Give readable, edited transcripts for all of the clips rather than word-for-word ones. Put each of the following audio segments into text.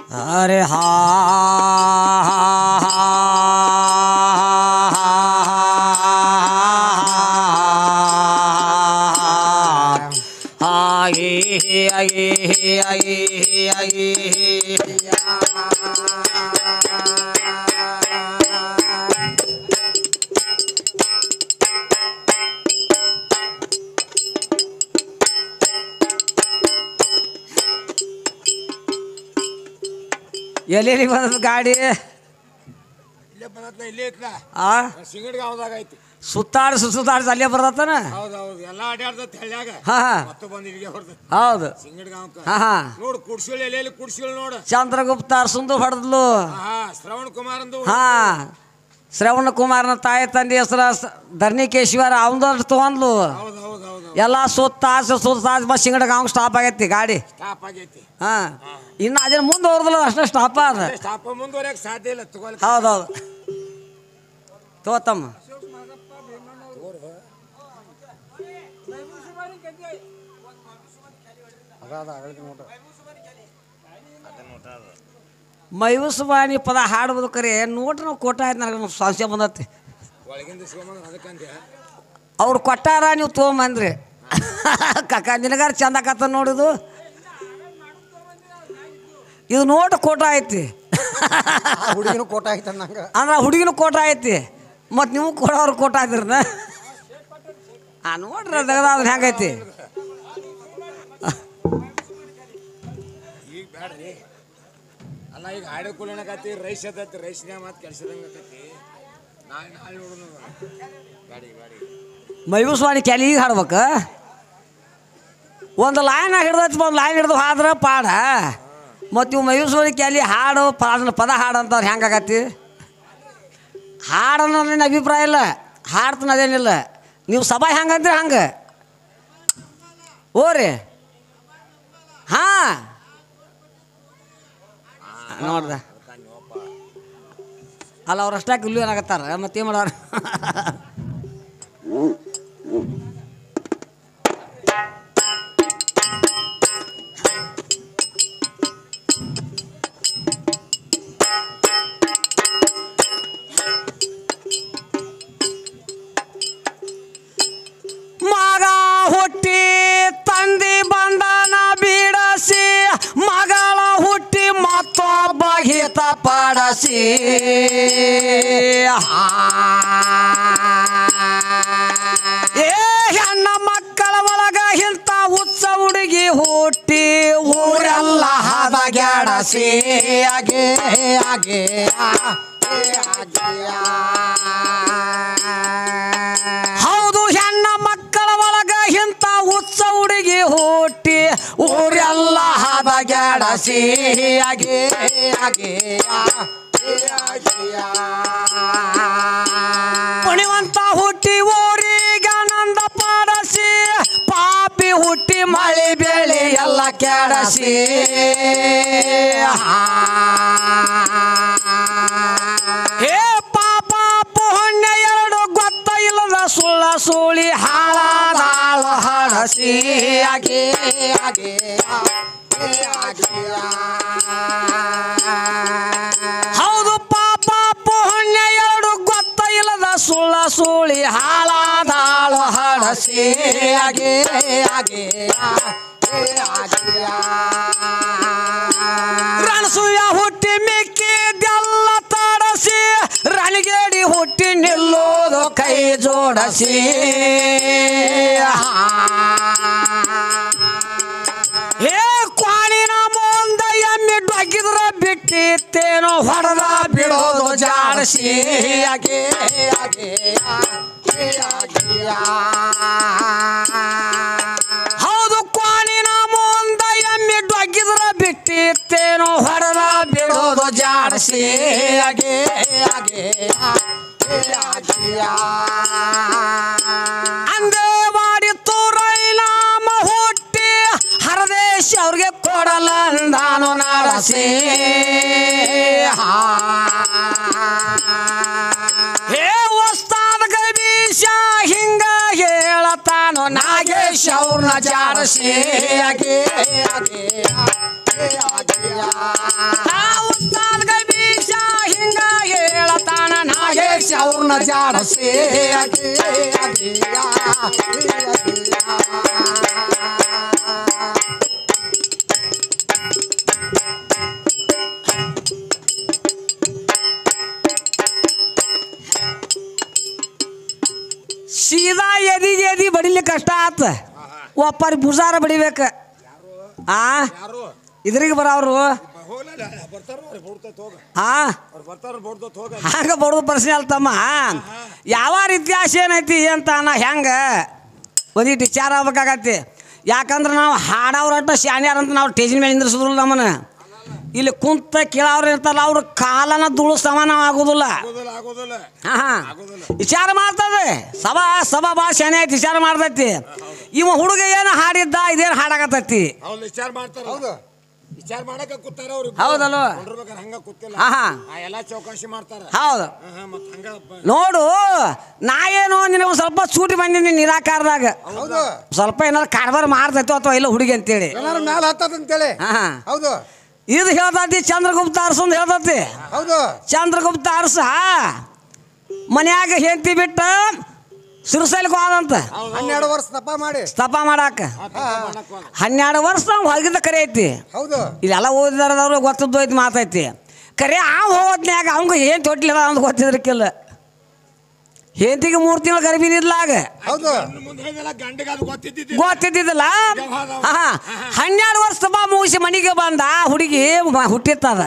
अरे हा आगे आगे आगे आगे ಎಲ್ಲಿ ಬಂದ ಗಾಡಿ ಇಲ್ಲೇ ಬರತ್ತ ಇಲ್ಲೇ ಐತ್ಲ ಆ ಸಿಂಗಡ್ ಗಾವದಾಗ ಐತಿ ಸುತ್ತಾಡ್ಸಿ ಅಲ್ಲೇ ಬರ್ತನ ಹೌದೌದು ಎಲ್ಲ ಅಡ್ಯಾಡ್ತತ್ ಹಳ್ಳ್ಯಾಗ ಹಾ ಮತ್ತೆ ಬಂದು ಇಲ್ಲಿಗೆ ಹೊರತ ಹೌದು ಸಿಂಗಡ್ ಗಾವಕ್ಕ ಹಾ ನೋಡು ಕುಡ್ಸಿಗಳು ಎಲ್ಲೆಲ್ಲಿ ಕುಡ್ಸಿಗಳು ನೋಡು ಚಂದ್ರಗುಪ್ತ ಅರಸಂದು ಹೊಡೆದ್ಲು ಶ್ರವಣ್ ಕುಮಾರ್ ಅಂದು ಹಾ ಶ್ರವಣ ಕುಮಾರನ ತಾಯಿ ತಂದೆ ಹೆಸರ ಧರ್ಣಿಕೇಶ್ವರ ಅವಂದಷ್ಟು ತೊಗೊಂಡ್ಲು ಹೌದೌದೌದು ಎಲ್ಲ ಸುತ್ತಾಡ್ಸಿ ಬಸ್ ಸಿಂಗಡ ಗಾಂವ್ ಸ್ಟಾಪ್ ಆಗೈತಿ ಗಾಡಿ ಸ್ಟಾಪ್ ಆಗೈತಿ ಹಾ ಇನ್ನು ಅದೇನು ಮುಂದೆ ಹೊರದಲ್ಲ ಅಷ್ಟೇ ಸ್ಟಾಪ್ ಅದ ಸ್ಟಾಪ್ ಮುಂದುವರೆಯಕ್ಕೆ ಸಾಧ್ಯ ಇಲ್ಲ ತಗೊಳ್ಳಿ ಹೌದೌದು ತೋತಮ್ಮ ಮೈವಸವಾಣಿ ಪದ ಹಾಡ್ಬೋದು ಕರೆ ನೋಡ್ರಿ ನಾವು ಕೊಟ್ಟ ಆಯ್ತು ನನಗೆ ಸಂಶಯ ಬಂದತಿ ಒಳಗಿಂದ ಅದಕ್ಕಂತೆ ಅವ್ರು ಕೊಟ್ಟಾರ ನೀವು ತೊಗೊಂಬಂದ್ರಿ ಕಕ್ಕ ನಿನಗಾರ ಚಂದ ಕತ್ತ ನೋಡುದು ಇದು ನೋಟ್ ಕೋಟ ಐತಿ ಹುಡುಗಿನೂ ಕೋಟ ಐತೆ ನಂಗೆ ಅಂದ್ರೆ ಹುಡುಗಿನೂ ಕೋಟ ಐತಿ ಮತ್ತು ನೀವು ಕೊಡೋರು ಕೋಟ ಆಯ್ತಿರನ ನೋಡ್ರಿ ತೆಗದಾದ್ರೆ ಹೆಂಗೈತಿ ಈಗ ಬೇಡ್ರಿ ಅಲ್ಲ ಈಗ ಹಾಡು ಕುಲನಕತಿ ರೈಸ್ ಅದೈತಿ ರೈಸ್ನ್ಯಾಗ ಮತ್ತೆ ಕೆಲ್ಸದಂಗೆ ಆಕತಿ ನಾಳೆ ನೋಡೋಣ ಗಾಡಿ ಗಾಡಿ ಮೈವಸವಾಣಿ ಕೆಲಿಗೆ ಹಾಡ್ಬೇಕು ಒಂದು ಲೈನ್ ಹಿಡ್ದೈತಿ ಒಂದು ಲೈನ್ ಹಿಡ್ದು ಹಾದ್ರೆ ಪಾಡ ಮತ್ತು ಇವು ಮೈವಸವಾಣಿ ಕೆಲಿ ಹಾಡು ಪದ ಹಾಡು ಅಂತವ್ರು ಹೆಂಗಾಗತ್ತಿ ಹಾಡು ನನ್ನ ಅಭಿಪ್ರಾಯ ಇಲ್ಲ ಹಾಡ್ತಾನೆ ಅದೇನಿಲ್ಲ ನೀವು ಸಭಾ ಹೆಂಗಂತೀರಿ ಹಂಗೆ ಓರಿ ಹಾಂ ನೋಡ್ದ ಅಲ್ಲ ಅವ್ರು ಅಷ್ಟಾಗಿ ಇಲ್ಲೂ ಏನಾಗತ್ತಾರ ಮತ್ತೇನು ಮಾಡೋರು ಮಗ ಹುಟ್ಟಿ ತಂದಿ ಬಂದನ ಬಿಡಸಿ ಮಗಳ ಹುಟ್ಟಿ ಮತ್ತೊಬ್ಬ ಹಿತ ಪಡಸಿ ಏ ಹೆಣ್ಣ ಮಕ್ಕಳ ಒಳಗ ಇಂಥ ಹುಚ್ಚ ಹುಡುಗಿ ಹುಟ್ಟಿ ಊರೆಲ್ಲ ಹದಗೆಡಸಿ ಆಗೆ ಆಗೆ ಹೌದು ಹೆಣ್ಣ ಮಕ್ಕಳ ಒಳಗ ಇಂಥ ಹುಚ್ಚ ಹುಡುಗಿ ಹುಟ್ಟಿ ಊರೆಲ್ಲ ಹದಗೆಡಸಿ ಆಗೆ ಆಗೆ ಪುಣಿವಂತ ಹುಟ್ಟಿ ಊರಿಗೆ ಆನಂದ ಪಡಸಿ ಪಾಪಿ ಹುಟ್ಟಿ ಮಳೆ ಬೆಳೆ ಎಲ್ಲ ಕೆಡಸಿ ಹೇ ಪಾಪ ಪುಣ್ಯ ಎರಡು ಗೊತ್ತ ಇಲ್ಲದ ಸುಳ್ಳ ಸುಳಿ ಹಾಳಾದಾಳ ಹಡಸಿ ಆಗೆ ಆಗೆ ಹೌದು ಪಾಪ ಪುಣ್ಯ ಎರಡು ಗೊತ್ತ ಇಲ್ಲದ ಸುಳ್ಳ ಸುಳಿ ಹಾಳಾದಾಳು ಹಡಸಿ ಆಗೆ ಆಗೆ ರಣಸುಯ ಹುಟ್ಟಿ ಮಿಕ್ಕಿದೆಲ್ಲ ತಡಸಿ ರಣಗೇಡಿ ಹುಟ್ಟಿ ನಿಲ್ಲೋದು ಕೈ ಜೋಡಸಿ ಹೇ ಕ್ವಾಣಿನ ಮುಂದ ಎಮ್ಮೆ ಡೊಗ್ಗಿದ್ರ ಬಿಟ್ಟಿತ್ತೇನೋ ಹೊಡೆದ ಬಿಡೋದು ಜಾಡಸಿ ಆಗೆ ಆಗೆ ಹೌದು ಕ್ವಾಣಿನ ಮುಂದ ಎಮ್ಮೆ ಡೊಗ್ಗಿದ್ರ ಬಿಟ್ಟಿತ್ತೇನೋ ಹೊಡೆದ ಬಿಡೋದು ಜಾಡಸಿ ಆಗೆ ಆಗೆ ಅಂದೇ ಮಾಡಿ ತೂರೈನಾಮ ಹುಟ್ಟಿ ಹರದೇಶ ಅವ್ರಿಗೆ ಕೊಡಲ್ಲ ನಾನು ನಾಡಸಿ ಹೇ ವಸ್ತಾದ ಗಬೀಶ ಹಿಂಗ ಹೇಳತಾನು ನಾಗೇಶ್ ಅವ್ರನ್ನ ಜಾಡಸಿ ಆಗೆ ಆಗೆ ಮಹಿಷ ಅವ್ರನ್ನ ಜಾಡಸೇ ಸೀದಾ ಎದಿ ಬಡಿಲಿಕ್ಕೆ ಕಷ್ಟ ಆತ ಒಪ್ಪರಿ ಭುಜಾರ ಬಡಿಬೇಕ ಆ ಇದ್ರಿಗೆ ಬರೋರು ಹಂಗ ಬಡದು ಪ್ರಶ್ನೆ ಅಲ್ತಮ್ಮ ಯಾವ ರೀತಿ ಆಸೆ ಏನೈತಿ ಅಂತ ನಾ ಹೆಂಗ ಒಂದಿಟ್ಟು ವಿಚಾರ ಆಗ್ಬೇಕಾಗತ್ತಿ ಯಾಕಂದ್ರೆ ನಾವು ಹಾಡವ್ರಟ್ಟ ಶಾಣ್ಯಾರ ಅಂತ ನಾವು ಸ್ಟೇಜಿನ ಮೇಲೆ ನಿಂದ್ರಿಸಿದ್ರಲ್ಲ ನಮ್ಮನ್ನ ಇಲ್ಲಿ ಕುಂತ ಕೇಳವ್ರು ಇರ್ತಾರಲ್ಲ ಅವ್ರ ಕಾಲನ ಧೂಳು ಸಮಾನ ಆಗೋದಿಲ್ಲ ವಿಚಾರ ಮಾಡ್ತದೆ ಸಭಾ ಭಾಳ ಶಾಣೆ ಐತಿ ವಿಚಾರ ಮಾಡ್ತೈತಿ ಇವ ಹುಡುಗ ಏನು ಹಾಡಿದ್ದ ಇದೇನು ಹಾಡಾಕತ್ತೈತಿ ವಿಚಾರ ಮಾಡ್ತಾರ ವಿಚಾರ ಮಾಡಕ ಕೂತಾರ ಅವ್ರು ಹೌದಲ್ವ ಹಂಗ ಕೂತಿಲ್ಲ ಎಲ್ಲಾ ಚೌಕಾಶಿ ಮಾಡ್ತಾರ ಹೌದು ನೋಡು ನಾ ಏನು ನಿನಗೆ ಸ್ವಲ್ಪ ಸೂಟಿ ಬಂದಿನಿ ನಿರಾಕಾರದಾಗ ಸ್ವಲ್ಪ ಏನಾರು ಕಾರ್ಬಾರ್ ಮಾಡ್ತೈತೋ ಅಥವಾ ಇಲ್ಲ ಹುಡುಗಿ ಅಂತೇಳಿ ಮ್ಯಾಲ ಹತ್ತಂತೇಳಿ ಹೌದು ಇದು ಹೇಳ್ತೈತಿ ಚಂದ್ರಗುಪ್ತ ಅರಸ ಅಂತ ಹೇಳ್ತೈತಿ ಹೌದು ಚಂದ್ರಗುಪ್ತ ಅರಸ ಮನ್ಯಾಗ ಹೆಂಡತಿ ಬಿಟ್ಟ ಸಿರುಸೈಲಿಗೆ ಹೋದಂತ 12 ವರ್ಷ ತಪ ಮಾಡಾಕ 12 ವರ್ಷ ನಾವು ಹೊರಗಿದ್ದ ಕರೆ ಐತಿ ಹೌದು ಇಲ್ಲೆಲ್ಲ ಓದಿದಾರದವ್ರು ಗೊತ್ತದ್ದು ಐತಿ ಮಾತೈತಿ ಕರೆ ಹೋದ್ನ್ಯಾಗ ಅವಂಗ ಏನ್ ತೊಟ್ಲಿಲ್ಲ ಅಂತ ಗೊತ್ತಿದ್ರಕ್ಕಿಲ್ಲ ಹೆಂಡತಿಗೆ 3 ತಿಂಗಳು ಗರ್ಭಿಣಿದ್ಲಾಗ ಗೊತ್ತಿದ್ದಿಲ್ಲ 12 ವರ್ಷ ತಪ ಮುಗಿಸಿ ಮನೆಗೆ ಬಂದ ಹುಡುಗಿ ಹುಟ್ಟಿತ್ತದ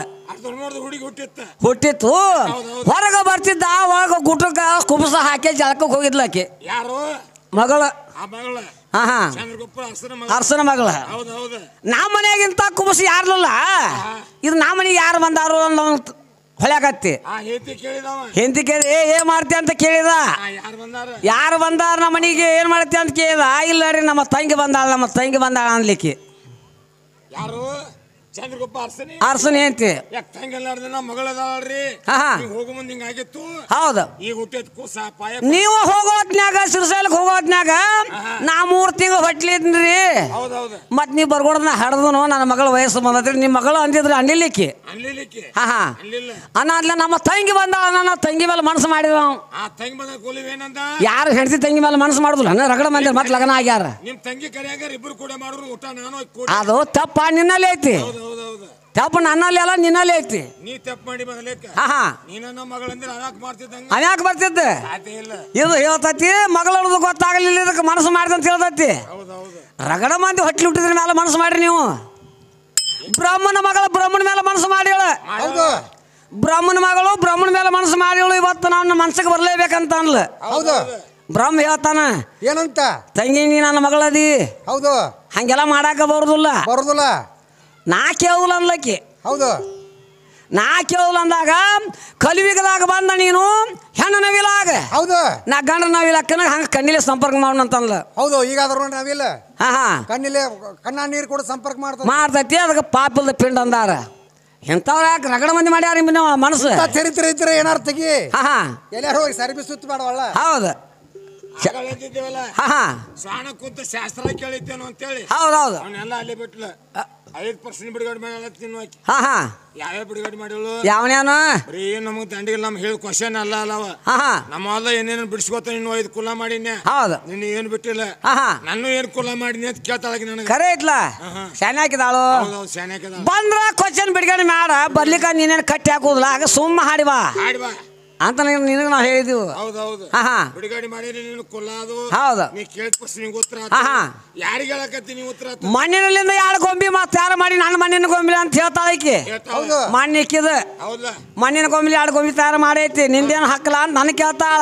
ಹುಟ್ಟಿತ್ತು ಹೊರಗೆ ಬರ್ತಿದ್ದ ಅವಾಗ ಗುಟಕ ಕುಬಸ ಹಾಕಿ ಜಳಕಕ್ಕೆ ಹೋಗಿದ್ಲಾಕಿ ಮಗಳ ಅರ್ಸನ ಮಗಳ ನಮ್ಮ ಮನೆಯಾಗಿಂತ ಕುಬಸ ಯಾರ್ಲಿಲ್ಲ ಇದು ನಮ್ಮ ಮನೆಗೆ ಯಾರು ಬಂದಾರು ಅನ್ನೋ ಹೊಳ್ಯಾಕತ್ತಿ ಹೆಂಡತಿ ಕೇಳಿ ಏನ್ ಮಾಡ್ತಿ ಅಂತ ಕೇಳಿದ ಯಾರು ಬಂದಾರ ನಮ್ಮ ಮನೆಗೆ ಏನ್ ಮಾಡ್ತಿ ಅಂತ ಕೇಳಿದ ಇಲ್ಲ ರೀ ನಮ್ಮ ತಂಗಿ ಬಂದಾಳ ಅನ್ಲಿಕ್ಕೆ ಅರ್ಸನ ಹೆಂಡತಿ ಹೌದು ನೀವು ಹೋಗೋತ್ನ್ಯಾಗ ಸಿರುಸೈಲಕ್ಕೆ ಹೋಗೋತ್ನ್ಯಾಗ ನಾ 3 ತಿಂಗಳು ಹೊಟ್ಲಿದ್ರಿ ಮತ್ ನೀವ್ ಬರ್ಕೊಡ್ದ ಹಡ್ದನು ನನ್ನ ಮಗಳ ವಯಸ್ಸು ಬಂದತ್ರಿ ನಿಮ್ ಮಗಳು ಅಂದಿದ್ರಿ ಅನ್ಲಿಕ್ಕೆ ಅನ್ನ ನಮ್ಮ ತಂಗಿ ಬಂದಾಳ ನನ್ನ ತಂಗಿ ಮೇಲೆ ಮನಸ್ಸು ಮಾಡಿದ ಯಾರು ಹೆಂಡತಿ ತಂಗಿ ಮೇಲೆ ಮನಸ್ಸು ಮಾಡುದಿಲ್ಲ ರಗಡ ಮಂದಿ ಮತ್ ಲಗ್ನ ಆಗ್ಯಾರ ಅದು ತಪ್ಪ ನಿನ್ನಲ್ಲಿ ಐತಿ ತಪ್ಪು ನನ್ನಲ್ಲಿ ಅಲ್ಲ ನಿನ್ನಲ್ಲಿ ಐತಿ ಅನ್ಯಾಕ ಬರ್ತಿದ್ದೆ ಇದು ಹೇಳ್ತೈತಿ ಮಗಳದು ಗೊತ್ತಾಗಲಿಲ್ಲ ಇದಕ್ಕೆ ಮನಸ್ಸು ಮಾಡಿದ ಅಂತ ಹೇಳ್ತೈತಿ ರಗಡ ಮಂದಿ ಹೊಟ್ಲಿ ಹುಟ್ಟಿದ್ರ ಮೇಲೆ ಮನಸ್ಸು ಮಾಡ್ರಿ ನೀವು ಬ್ರಹ್ಮನ ಮಗಳ ಬ್ರಹ್ಮನ ಮೇಲೆ ಮನಸ್ಸು ಮಾಡಿ ಬ್ರಹ್ಮನ ಮಗಳು ಬ್ರಹ್ಮನ ಮೇಲೆ ಮನಸ್ಸು ಮಾಡಿ ಇವತ್ತು ನನ್ನ ಮನ್ಸಿಗೆ ಬರ್ಲೇಬೇಕಂತ ಅನ್ಲ ಬ್ರಹ್ಮ ಹೇಳ್ತಾನ ಏನಂತ ತಂಗಿ ನೀ ನನ್ನ ಮಗಳದಿ ಹೌದು ಹಂಗೆಲ್ಲ ಮಾಡಾಕ ಬರುದಿಲ್ಲ ನಾ ಕೇಳುದಿಲ್ಲ ಅನ್ಲಕ್ಕಿ ಹೌದು ನಾ ಕೇಳುದಿಲ್ಲ ಅಂದಾಗ ಕಲಿಯುಗದಾಗ ಬಂದ ನೀನು ಹೆಣ್ಣ ನವಿಲಾಗ ಹೌದು ನಾ ಗಂಡ ನವಿಲಕ್ಕನ ಹಂಗ ಕಣ್ಣಿಲೆ ಸಂಪರ್ಕ ಮಾಡೋಣ ಅಂತಂದ್ಲ ಹೌದು ಈಗಾದ್ರೂ ನವಿಲ್ಲ ಕಣ್ಣಿಲೆ ಕಣ್ಣ ನೀರು ಕೂಡ ಸಂಪರ್ಕ ಮಾಡ್ತೈತಿ ಅದಕ್ಕೆ ಪಾಪದ ಪಿಂಡ ಅಂದಾರ ಎಂತವ್ರ ಯಾಕೆ ರಗಡ ಮಂದಿ ಮಾಡ್ಯಾರ ಮನಸ್ಸು ಚರಿತ್ರೆ ಇದ್ರೆ ಏನಾರು ತೆಗಿ ಎಲ್ಲಾರು ಹೋಗಿ ಸರ್ವಿಸ್ ಸುತ್ತ ಮಾಡವಲ್ಲ ಹೌದು ಸ್ವಾಣ ಕುಂತ ಶಾಸ್ತ್ರ ಕೇಳಿದ್ದೇನು ಅಂತೇಳಿ ಹೌದೌದು ಅವನ್ನೆಲ್ಲ ಅಲ್ಲಿ ಬಿಟ್ಲ 5% ಬಿಡುಗಡೆ ಮಾಡಲ್ಲ ತಿನ್ನುವಾಕಿ ಯಾವ್ಯಾವ ಬಿಡುಗಡೆ ಮಾಡಿಳು ಯಾವನ್ಯಾನು ಬರೀ ನಮಗ್ ದಂಡಿಗೆ ನಮ್ ಹೇಳಿ ಕ್ವಶನ್ ಅಲ್ಲ ನಮ್ಮ ಅಲ್ಲ ಏನೇನು ಬಿಡಿಸ್ಕೋತ ನೀನು 5 ಕುಲ ಮಾಡಿನ ಹೌದು ನಿನ್ನ ಏನ್ ಬಿಟ್ಟಿಲ್ಲ ನಾನು ಏನ್ ಕುಲ ಮಾಡಿನಿ ಅಂತ ಕೇಳ್ತಾಳ ನನಗೆ ಕರೆ ಐತ್ಲ ಶಾನೆ ಹಾಕಿದಾಳು ಶಾನೆ ಹಾಕಿದ ಬಂದ್ರ ಕ್ವಶನ್ ಬಿಡುಗಡೆ ಮಾಡ ಬರ್ಲಿಕ್ಕ ನೀನೇನು ಕಟ್ಟಿ ಹಾಕುದಿಲ್ಲ ಆಗ ಸುಮ್ಮ ಹಾಡಿ ಬಾ ಅಂತ ನಿನಗೆ ನಾವು ಹೇಳಿದೀವಿ ಬಿಡುಗಡೆ ಮಾಡಿ ನೀನು ಕುಲ ಅದು ಹೌದು ನೀ ಕೇಳಿದ ಕ್ವಶನ್ ಉತ್ತರ ಯಾರಿಗೆ ಹೇಳಕತ್ತೀನಿ ಉತ್ತರ ಮಣ್ಣಿನಲ್ಲಿಂದ 2 ಗೊಂಬಿ ಮತ್ತೆ ತಯಾರು ಮಾಡಿ ನನ್ನ ಮಣ್ಣಿನ ಗೊಂಬಿ ಅಂತ ಹೇಳ್ತಾಳ ಈಕಿ ಮಣ್ಣು ಇಕ್ಕಿದ ಮಣ್ಣಿನ ಗೊಂಬಿ 2 ಗೊಂಬಿ ತಯಾರು ಮಾಡೈತಿ ನಿಂದೇನು ಹಾಕಲ್ಲ ಅಂತ ನನಗೆ ಕೇಳ್ತಾಳ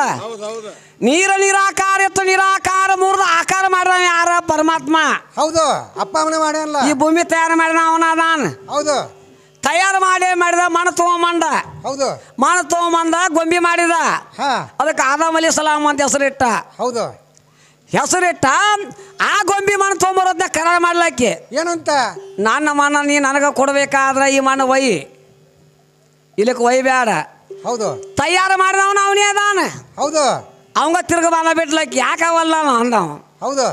ನಿರಾಕಾರ ಇತ್ತು ನಿರಾಕಾರ ಮೂರ್ದ ಆಕಾರ ಮಾಡಿದ ಯಾರ ಪರಮಾತ್ಮ ಹೌದು ಅಪ್ಪ ಅವನೇ ಮಾಡ್ಯಾನಲ್ಲ ಈ ಭೂಮಿ ತಯಾರು ಮಾಡಿದ ಅವನ ಅದಾನ ಹೌದು ತಯಾರು ಮಾಡಿದ ಮಣ್ಣು ತಗೊಂಬಂದ ಹೌದು ಮಣ್ಣು ತಗೊಂಬಂದ ಗೊಂಬಿ ಮಾಡಿದ ಅದಕ್ಕೆ ಆದಮ್ ಅಲಿ ಸಲಾಮ್ ಅಂತ ಹೆಸರಿಟ್ಟ ಹೌದು ಹೆಸರಿಟ್ಟ ಆ ಗೊಂಬಿ ಮಣ್ಣು ತೊಗೊಂಬರೋದ್ನ ಕರಾರ ಮಾಡ್ಲಾಕಿ ಏನಂತ ನನ್ನ ಮಣ್ಣ ನೀ ನನಗೆ ಕೊಡ್ಬೇಕಾದ್ರೆ ಈ ಮಣ್ಣು ಇಲ್ಲಿಕ್ಕೆ ಒಯ್ಬೇಡ ಹೌದು ತಯಾರು ಮಾಡಿದವನು ಅವನೇ ಅದಾನ ಹೌದು ಅವಂಗ ತಿರ್ಗಬಾಲ ಬಿಡ್ಲಕ್ಕಿ ಯಾಕವಲ್ಲ ಅಂದವ ಹೌದು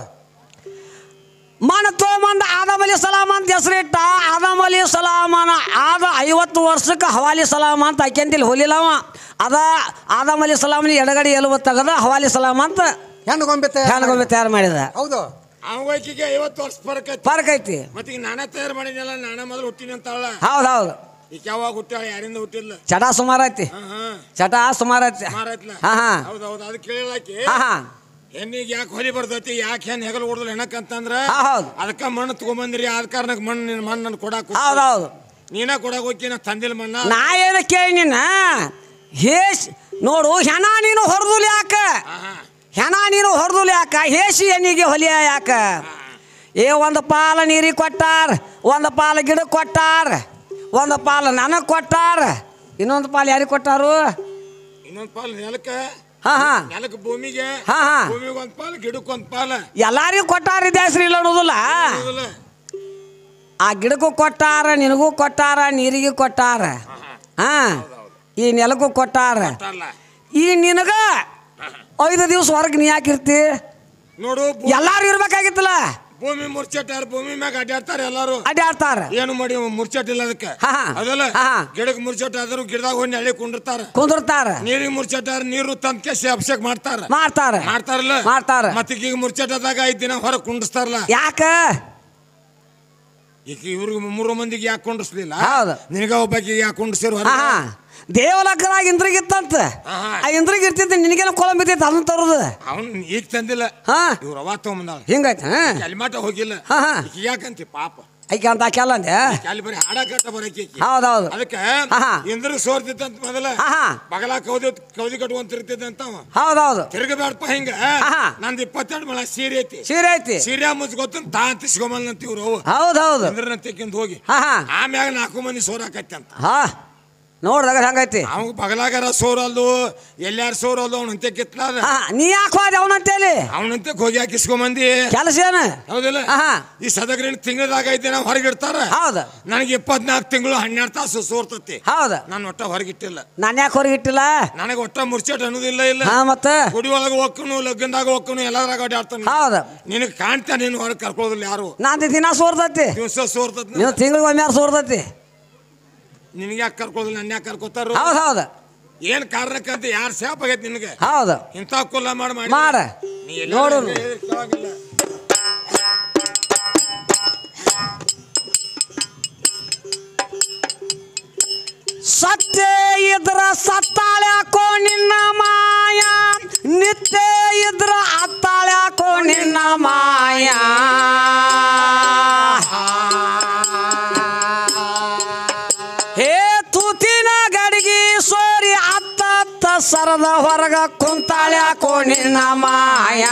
ಮಣ್ಣು ತೊಗೊಂಬಂದ ಆದಮ್ ಅಲಿ ಸಲಾಮ್ ಅಂತ ಹೆಸರಿಟ್ಟ ಆದಮ್ ಅಲಿ ಸಲಾಮನ 50 ವರ್ಷಕ್ಕೆ ಹವಾಲಿ ಸಲಾಮ ಅಂತ ಆಕೆಂತಿಲ್ಲ ಹೋಲಿಲ್ಲವ ಅದ ಆದಮ್ ಅಲಿ ಸಲಾಮ್ನ ಎಡಗಡೆ ಎಲುಬು ತೆಗದ ಹವಾಲಿ ಸಲಾಮ ಅಂತ ಹೆಣ್ಣುಗೊಂಬೆ ತಯಾರು ಮಾಡಿದ. ಹೌದು ಅವಕಿಗೆ 50 ವರ್ಷ ಫರ್ಕ್ ಐತಿ. ಮತ್ತೆ ಈಗ ನಾನೇ ತಯಾರು ಮಾಡಿದ್ನಲ್ಲ, ನಾನೇ ಮೊದಲು ಹುಟ್ಟಿನಿ ಅಂತಾಳ. ಹೌದೌದು. ಈಗ ಯಾವಾಗ ಹುಟ್ಟಾಳ, ಯಾರಿಂದ ಹುಟ್ಟಿಲ್ಲ. ಚಟ ಸುಮಾರು ಐತಿ. ಚಟ ಸುಮಾರು ಐತಿ. ಹಾ ಹೌದೌದು. ಅದು ಕೇಳಿಲಾಕಿ ಹೆಣ್ಣಿಗೆ ಯಾಕೆ ಹೊಲಿ ಬರ್ತೈತಿ, ಯಾಕೆ ಹೆಣ್ಣು ಹೆಗಲು ಹೊಡೆದ್ರು ಹೆಣ್ಣಕ್ಕಂತಂದ್ರ ಅದಕ್ಕ ಮಣ್ಣು ತಗೊಂಬಂದ್ರಿ, ಆದ ಕಾರಣಕ್ಕೆ ಮಣ್ಣನ್ನು ಕೊಡಾಕ. ಹೌದೌದು. ನೀನ ಕೊಡಾಕ ಹೋಗಿ ನಾ ತಂದಿಲ್ಲ ಮಣ್ಣ. ನಾ ಏನು ಕೇಳಿ ನಿನ್ನ ಹೇಸ್ ನೋಡು, ಹೆಣ ನೀನು ಹೊರದುಲ್ ಯಾಕ, ಹೆಣ ನೀನು ಹೊರದುಲ್ ಯಾಕ, ಹೇಸಿ ಹೆಣ್ಣಿಗೆ ಹೊಲಿಯ ಯಾಕ. ಒಂದು ಪಾಲ ನೀರಿಗೆ ಕೊಟ್ಟಾರ, ಒಂದು ಪಾಲ ಗಿಡಕ್ಕೆ ಕೊಟ್ಟಾರ, ಒಂದು ಪಾಲು ನನಗೆ ಕೊಟ್ಟಾರ, ಇನ್ನೊಂದು ಪಾಲು ಯಾರಿಗೆ ಕೊಟ್ಟಾರು, ಇನ್ನೊಂದು ಪಾಲು ನೆಲಕ್ಕೆ, ನೆಲಕ್ಕೆ ಭೂಮಿಗೆ, ಭೂಮಿಗೆ ಒಂದು ಪಾಲು, ಗಿಡಕ್ಕೆ ಒಂದು ಪಾಲು, ಎಲ್ಲಾರಿಗೂ ಕೊಟ್ಟಾರ. ಇದೆ ಹೆಸರು ಇಲ್ಲ ಅನ್ನೋದಿಲ್ಲ. ಆ ಗಿಡಕ್ಕೂ ಕೊಟ್ಟಾರ, ನಿನಗೂ ಕೊಟ್ಟಾರ, ನೀರಿಗೂ ಕೊಟ್ಟಾರ, ಈ ನೆಲಕ್ಕೂ ಕೊಟ್ಟಾರ. ಈ ನಿನಗ 5 ದಿವಸ ಹೊರಗೆ ನೀ ಯಾಕಿರ್ತಿ ನೋಡು. ಎಲ್ಲಾರು ಇರ್ಬೇಕಾಗಿತ್ತಲ್ಲ. ಭೂಮಿ ಮುರ್ಚಟ್ಟಾರ, ಭೂಮಿ ಮ್ಯಾಗ ಅಡ್ಡಾಡ್ತಾರ, ಎಲ್ಲಾರು ಅಡ್ಡಾಡ್ತಾರ. ಏನು ಮಾಡಿ ಮುರ್ಚಟ್ ಇಲ್ಲ ಅದಕ್ಕೆ. ಅದಲ್ಲ ಗಿಡಕ್ಕೆ ಮುರ್ಚಟ್ ಆದ್ರು ಗಿಡದಾಗ ಹೋಗಿ ಹಳ್ಳಿ ಕುಂದಿರ್ತಾರ. ನೀರಿಗೆ ಮುರ್ಚಟ್ಟಾರ, ನೀರು ತಂದ ಕೆಸಿ ಅಭಿಷೇಕ ಮಾಡ್ತಾರಲ್ಲ. ಮತ್ತೆ ಈಗ ಮುರ್ಚಟ್ಟಾದಾಗ 5 ದಿನ ಹೊರಗೆ ಕುಂಡಿಸ್ತಾರಲ್ಲ. ಯಾಕ ಈಗ ಇವ್ರಿಗೆ 3 ಮಂದಿಗೆ ಯಾಕೆ ಕುಂಡಿಸ್ಲಿಲ್ಲ, ನಿನಗ ಒಬ್ಬಾಕಿ ಯಾಕೆ ಕುಂಡಿಸಿರು? ದೇವಲಕ್ಕದಾಗ ಇಂದ್ರಿಗಿತ್ತಂತ, ಆ ಇಂದ್ರಿಗೆ ಇರ್ತಿದ್ದ, ನಿನಗೇನ ಕೊಳಂಬಿತ್ತೈತೆ ಅದನ್ನ ತರೋದು. ಅವ್ನು ಈಗ ತಂದಿಲ್ಲ, ಇವ್ರು ಅವ ತಗೊಂಬಂದಾಳ. ಹಿಂಗಾಯ್ತು. ಅಲ್ಲಿ ಮಠ ಹೋಗಿಲ್ಲ, ಯಾಕಂತಿ ಪಾಪ ಐಕೆ ಅಂತ ಆಕೆಲ್ಲ ಅಂದೆ. ಅಲ್ಲಿ ಬರೀ ಹಾಡಕಟ್ಟ ಬರಕ್ಕೆ. ಹೌದೌದು. ಅದಕ್ಕೆ ಇಂದ್ರ ಸೋರ್ತಿತ್ತಂತ ಮೊದಲ ಬಗಲ ಕೌದಿ ಕಟ್ಕೊಂತಿರ್ತಿದ್ದಂತ. ಹೌದೌದು. ತಿರ್ಗಬೇಡಪ್ಪ ಹಿಂಗ, ನಂದು 22 ಮಳ ಸೀರೆ ಐತಿ, ಸೀರೆ ಮುಚ್ಚ ಗೊತ್ತ ತಾ ತಿಸ್ಕೊಂಬಲ್ನಂತ ಇವ್ರು. ಹೌದೌದು. ಇಂದ್ರನ ತೆಕ್ಕಿಂದ ಹೋಗಿ ಆಮ್ಯಾಗ 4 ಮಂದಿ ಸೋರಾಕೈತಿ ಅಂತ ನೋಡ್ದಾಗ ಹಂಗೈತಿ. ಅವ್ ಬಗಲಾಗಾರ ಸೋರಲ್ದು, ಎಲ್ಲಾರು ಸೋರಲ್ದು, ಅವನಂತೆ ಕಿತ್ಲ. ನೀ ಯಾಕೆ ಹೋದೆ ಅವನಂತೇಳಿ? ಅವನಂತೆ ಹೋಗಿ ಹಾಕಿಸ್ಕೊಂಬಂದಿ. ಕೆಲಸ ಏನ ಹೌದಿಲ್ಲ? ಈ ಸದಗ್ರಿನ ತಿಂಗಳದಾಗ 5 ದಿನ ಹೊರಗಿಡ್ತಾರ. ಹೌದು. ನನಗೆ 24 ತಿಂಗಳು 12 ತಾಸು ಸೋರ್ತತಿ. ಹೌದು. ನಾನು ಒಟ್ಟ ಹೊರಗಿಟ್ಟಿಲ್ಲ. ನಾನು ಯಾಕೆ ಹೊರಗಿಟ್ಟಿಲ್ಲ? ನನಗೆ ಒಟ್ಟ ಮುರ್ಚಟ್ ಅನ್ನೋದಿಲ್ಲ. ಇಲ್ಲ ಮತ್ತೆ ಗುಡಿ ಒಳಗೆ ಹೋಗ್ಕನು, ಲಗ್ನದಾಗ ಹೋಗ್ಕನು, ಎಲ್ಲಾದ್ರಾಗ ಅಡ್ಡಾಡ್ತಾನೆ. ಹೌದು. ನಿನಗೆ ಕಾಣ್ತಾ, ನೀನು ಹೊರಗೆ ಕರ್ಕೊಳ್ಳೋದಿಲ್ಲ ಯಾರು. ನಾನು ದಿನ ಸೋರ್ತತಿ, ದಿವಸ ಸೋರ್ತತಿ, ನೀವು ತಿಂಗಳಿಗೆ ಒಮ್ಮೆ ಸೋರ್ತತಿ. ನಿನಗೆ ಯಾಕೆ ಕರ್ಕೋದಿಲ್ಲ, ನನ್ನ ಯಾಕೆ ಕರ್ಕೋತಾರ? ಹೌದು ಹೌದು. ಏನ್ ಕಾರಣಕ್ಕಂತ ಯಾರು ಶಾಪ್ ಆಗೈತಿ ನಿನಗೆ? ಹೌದು. ಇಂಥ ಕುಲ್ಲ ಮಾಡ ನೋಡು. ಸತ್ಯ ಇದ್ರ ಸತ್ತಾಳ್ಯಾಕೋ ನಿನ್ನ ಮಾಯ, ನಿತ್ಯ ಇದ್ರ ಅತ್ತಾಳ್ಯಾಕೋ ನಿನ್ನ ಮಾಯ. ಹೇ ತೂತಿನ ಗಡಿಗೆ ಸೋರಿ ಅತ್ತ ಸರದ ಹೊರಗ ಕುಂತಾಳ್ಯಾಕೋ ನಿನ್ನ ಮಾಯ.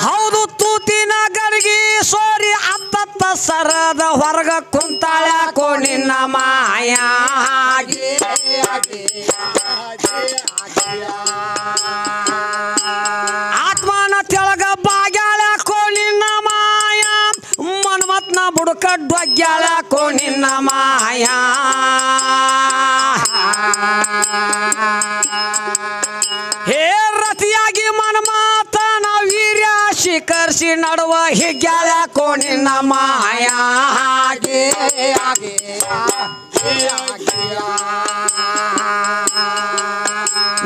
ಹೌದು, ತೂತಿನ ಗಡಿಗೆ ಸೋರಿ ಅತ್ತ ಸರದ ಹೊರಗ ಕುಂತಾಳ್ಯಾಕೋ ನಿನ್ನ ಮಾಯ. ಆತ್ಮನ ತೆಳಗ ಬಾಗ್ಯಾಳ್ಯಾಕೋ ನಿನ್ನ ಮಾಯ, ಮನ್ಮತ್ನ ಬುಡಕ ಡೊಗ್ಯಾಳ್ಯಾಕೋ ನಿನ್ನ ಮಾಯ. ಹೇ ರತಿಯಾಗಿ ಮನ್ಮಥನ ವೀರ್ಯ ಶಿಖರ್ಸಿ ನಡುವ ಹಿಗ್ಯಾಳ್ಯಾಕೋ ನಿನ್ನ ಮಾಯ.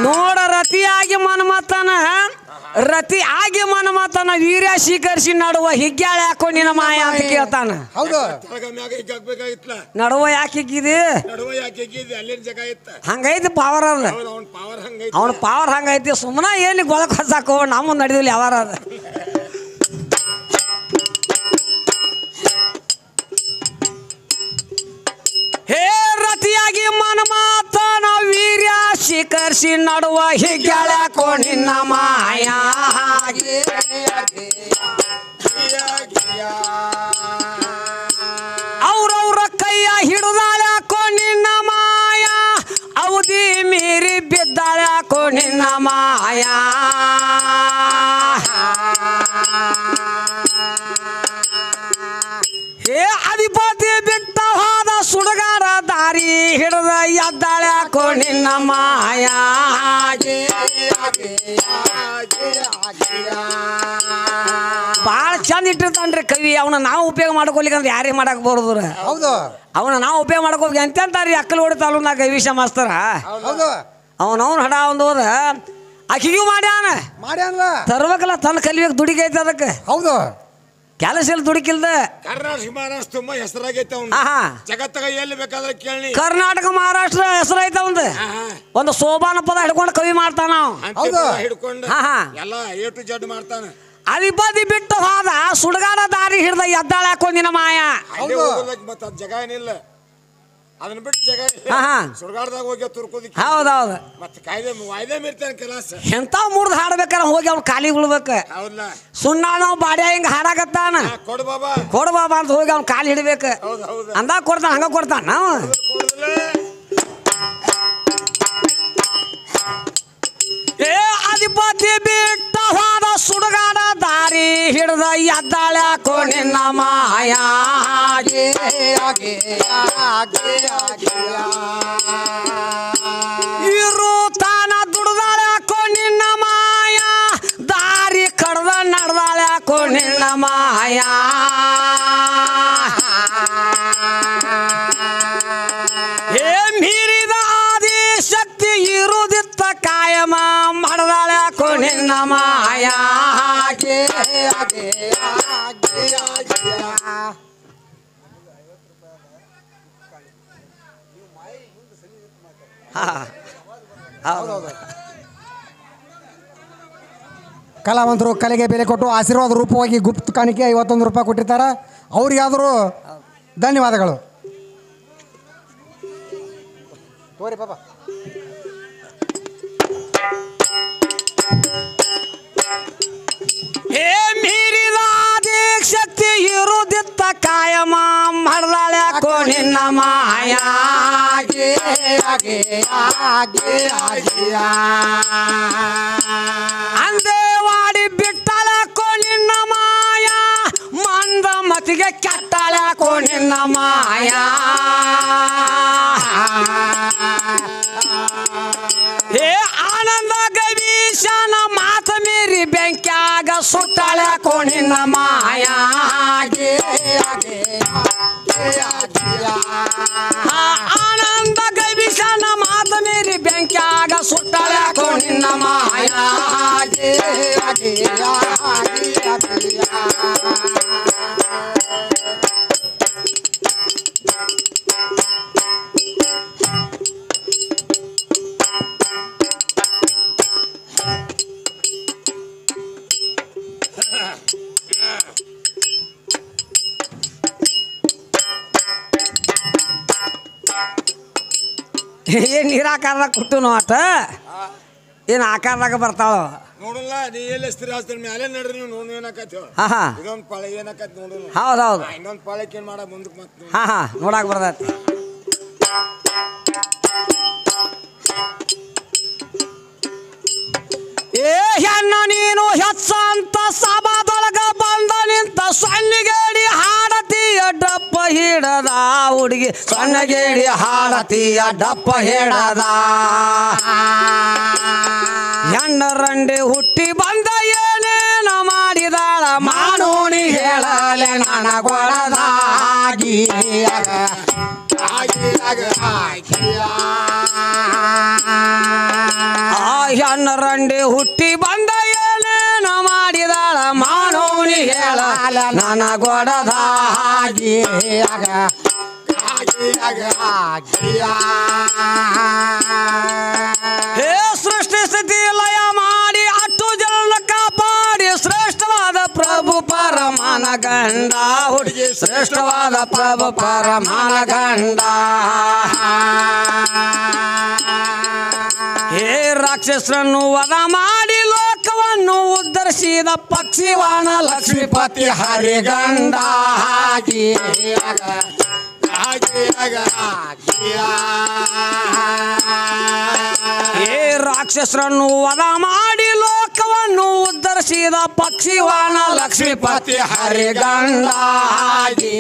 ನೋಡ, ರತಿಯಾಗಿ ಮನ್ಮಥನ ವೀರ್ಯ ಸ್ವೀಕರಿಸಿ ನಡುವ ಹಿಗ್ಗ್ಯಾಳ ಯಾಕೋ ನಿನ್ನ ಮಾಯ ಅಂತ ಕೇಳ್ತಾನ. ಹೌದು. ನಡುವ ಯಾಕೆ ಹಿಗ್ಗಿದೆ? ಹಂಗೈತಿ ಪವರ್ ಅದ, ಅವನ ಪವರ್ ಹಂಗೈತಿ. ಸುಮ್ಮನೆ ಏನು ಗೊಳಕ್ ಹಸಾಕೋ, ನಮ್ಮ ನಡೆದಿಲ್ಲ ಯಾವಾರ ಅದ. ಹೇ ರತಿಯಾಗಿ ಮನ್ಮಥನ ವೀರ್ಯ ಶಿಖರ್ಸಿ ನಡುವ ಹಿಗ್ಗ್ಯಾಳ್ಯಾಕೋ ನಿನ್ನ ಮಾಯ. ಅವ್ರವ್ರ ಕೈಯ ಹಿಡಿದಾಳ್ಯಾಕೋ ನಿನ್ನ ಮಾಯ, ಅವಧಿ ಮೀರಿ ಬಿದ್ದಾಳ್ಯಾಕೋ ನಿನ್ನ ಮಾಯ. ಹೇ ಅಧಿಪತಿ ಬಿಟ್ಟ ಹೋದ ಸುಡುಗಾರ ದಾರಿ ಹಿಡಿದ ಎದ್ದಾಳ್ಯಾಕೋ ನಿನ್ನ ಮಾಯ. ಭಾಳ ಚಂದ ಇಟ್ಟಿರ್ತಾನ್ರಿ ಕವಿ. ಅವನ ನಾವು ಉಪಯೋಗ ಮಾಡ್ಕೊಲಿಕ್ಕೆ ಅಂದ್ರೆ ಯಾರಿಗೆ ಮಾಡಕ್ ಬರೋದ್ರ. ಹೌದು. ಅವನ ನಾವು ಉಪಯೋಗ ಮಾಡ್ಕೋಬೇಕು ಎಂತೆಂತಾರಿ ಅಕ್ಕಲ್ ಹೊಡಿತಾಳು ನಾ ಗವಿಶ ಮಾಸ್ತರ. ಹೌದು. ಅವನವನ್ ಹಡ ಒಂದು ಹೋದ ಆಕಿಗೂ ಮಾಡ್ಯಾನ ತರ್ಬೇಕಲ್ಲ ತನ್ನ ಕಲಿಬೇಕು ದುಡಿಗೆ ಐತೆ ಅದಕ್ಕೆ. ಹೌದು. ಕೆಲಸ ಇಲ್ಲ ದುಡಿಕಿಲ್ದ. ಕರ್ನಾಟಕ ಮಹಾರಾಷ್ಟ್ರ ತುಂಬಾ ಹೆಸರಾಗೈತೆ ಜಗತ್ತಾಗ ಎಲ್ಲಿ ಬೇಕಾದ್ರೆ ಕೇಳಿ. ಕರ್ನಾಟಕ ಮಹಾರಾಷ್ಟ್ರ ಹೆಸರೈತೆ ಒಂದು ಸೋಬಾನ ಪದ ಹಿಡ್ಕೊಂಡು ಕವಿ ಮಾಡ್ತಾನ. ಹಿಡ್ಕೊಂಡು ಎಲ್ಲ ಎ ಟು ಜಡ್ ಮಾಡ್ತಾನ. ಅಲಿಬದಿ ಬಿಟ್ಟು ಹೋದ ಸುಡಗಾಡ ದಾರಿ ಹಿಡ್ದ ಎದ್ದಾಳ ಹಾಕೊಂಡಿನ ಮಾಯ. ಮತ್ತ ಜಾಗ ಏನಿಲ್ಲ ಅದನ್ನ ಬಿಟ್ಟು ಜಾಗ ಸುಡಗಾಡದಾಗ ಹೋಗಿ ತುರ್ಕೋದಿಕ್ಕೆ. ಹೌದೌದು. ಮತ್ತೆ ಕಾಯ್ದೆ ವಾಯ್ದೆ ಮೀರ್ತಾನೆ ಕೆಲಸ. ಎಂತ ಮುರ್ದು ಹಾಡ್ಬೇಕಾರೆ ಹೋಗಿ ಅವ್ನ ಕಾಲಿ ಬೀಳ್ಬೇಕ. ಹೌದಲ್ಲ ಸುಣ್ಣ ನಾವು ಬಾಡ್ಯ ಹಿಂಗ ಹಾಡಾಕತ್ತಾನ ಕೊಡು ಬಾಬಾ ಅಂತ ಹೋಗಿ ಅವ್ನ ಕಾಲಿ ಹಿಡಿಬೇಕು. ಅಂದಾಗ ಕೊಡ್ತಾನ ಹಂಗ ಕೊಡ್ತಾನ ನಾವು. ಏ ಅಧಿಪತಿ ಬಿಟ್ಟ ಹೋದ ಸುಡಗಾಡ ದಾರಿ ಹಿಡ್ದ ಎದ್ದಾಳ ನಿನ್ನ ಮಾಯ. ಇರು ತಾನ ದುಡ್ದಾಳ ನಿನ್ನ ಮಾಯ. ದಾರಿ ಕಡ್ದ ನಡ್ದಾಳ ನಿನ್ನ ಮಾಯ. ಏ ಮೀರಿದ ಆದಿ ಶಕ್ತಿ ಇರುದಿತ್ತ ಕಾಯಮ ಮಾಡದಾಳ ನಿನ್ನ ಮಾಯ. ಕಲಾವಂತರು ಕಲೆಗೆ ಬೆಲೆ ಕೊಟ್ಟು ಆಶೀರ್ವಾದ ರೂಪವಾಗಿ ಗುಪ್ತ ಕಾಣಿಕೆ 51 ರೂಪಾಯಿ ಕೊಟ್ಟಿರ್ತಾರೆ. ಅವ್ರಿಗಾದರೂ ಧನ್ಯವಾದಗಳು. ತೋರಿ ಪಾಪ. ಏ ಮೀರಿದ ಶಕ್ತಿ ಇರುದಿತ್ತ ಕಾಯಮ ಮಾಡದಾಳ ನಿನ್ನ ಮಾಯ. ಅಂದೇವಾಡಿ ಬಿಟ್ಟಳ ನಿನ್ನ ಮಾಯ. ಮಂದ ಮತಿಗೆ ಕೆಟ್ಟಳ ನಿನ್ನ ಮಾಯ. ಏ ಆನಂದ ಗವೀಶನ ಮಾತ ಮೀರಿ ಬೆಂಕ್ಯಾಗ ಸುತ್ತಾಳ ನಿನ್ನ ಮಾಯ. ಆನಂದ ಗವೀಶನ ಮಾತ ಮೀರಿ ಬೆಂಕ್ಯಾಗ ಸುತ್ತಾಳ ನಿನ್ನ ಮಾಯ. ಏನ್ ನೀರಾಕಾರದಾಗ ಕೊಟ್ಟು ಆಟ ಏನ್ ಆಕಾರದಾಗ ಬರ್ತಾವ ನೋಡಲ್ಲ. ನೀ ಎಲ್ಲಿ ಸ್ಥಿರ ಆಸ್ತಿ ಮೇಲೆ ನಡ್ರಿ ನೀವು ನೋಡ್ ಏನಾಕತಿ. ಇದೊಂದು ಪಾಳೆ ಏನಾಕತಿ ನೋಡಲ್ಲ. ಹೌದೌದು. ಇನ್ನೊಂದು ಪಾಳಕ್ಕೆ ಏನ್ ಮಾಡ ಮುಂದಕ್ಕೆ ಮತ್ತೆ ನೋಡಾಕ ಬರ್ತೈತಿ. ಏ ಹೆಣ್ಣ ನೀನು ಹೆಚ್ಚಂತ ಸಭಾದೊಳಗ ಬಂದ ನಿಂತ ಸೊನ್ನಿಗೇಡಿ ಹಾಡತೀಯ ಡಪ್ಪ ಹಿಡದ ಹುಡುಗಿ. ಸಣ್ಣಗೇಡಿ ಹಾಡತೀಯ ಡಪ್ಪ ಹಿಡದ. ಹೆಣ್ಣರಂಡೆ ಹುಟ್ಟಿ ಬಂದ ಏನೇನ ಮಾಡಿದಾಳ ಮಾಡೋಣಿ ಹೇಳಲೆ ನನಗೊಳದಾಗಿ. ಹೆಣ್ಣರಂಡೆ ಹುಟ್ಟಿ ಬಂದ ಏನೇನ ಮಾಡಿದಾಳ ಮಾಡೋಣಿ ಹೇಳಲ ನನಗೊಳದಾಗಿ. ಹೇ ಸೃಷ್ಟಿ ಸ್ಥಿತಿ ಲಯ ಮಾಡಿ ಅಟ್ಟು ಜನ ಕಾಪಾಡಿ ಶ್ರೇಷ್ಠವಾದ ಪ್ರಭು ಪರಮಾನ ಗಂಡ ಹುಡುಗಿ. ಶ್ರೇಷ್ಠವಾದ ಪ್ರಭು ಪರಮಾನ ಗಂಡ. ಹೇ ರಾಕ್ಷಸರನ್ನು ವಧ ಮಾಡಿ ಲೋಕವನ್ನು ಉದ್ಧರಿಸಿದ ಪಕ್ಷಿವಾಣ ಲಕ್ಷ್ಮೀಪತಿ ಹರಿಗಂಡ. ಹೇ ರಾಕ್ಷಸರನ್ನು ವಧ ಮಾಡಿ ಲೋಕವನ್ನು ಉದ್ಧರಿಸಿದ ಪಕ್ಷಿವಾಣ ಲಕ್ಷ್ಮೀಪತಿ ಹರಿಗಂಡ. ಆಗಿ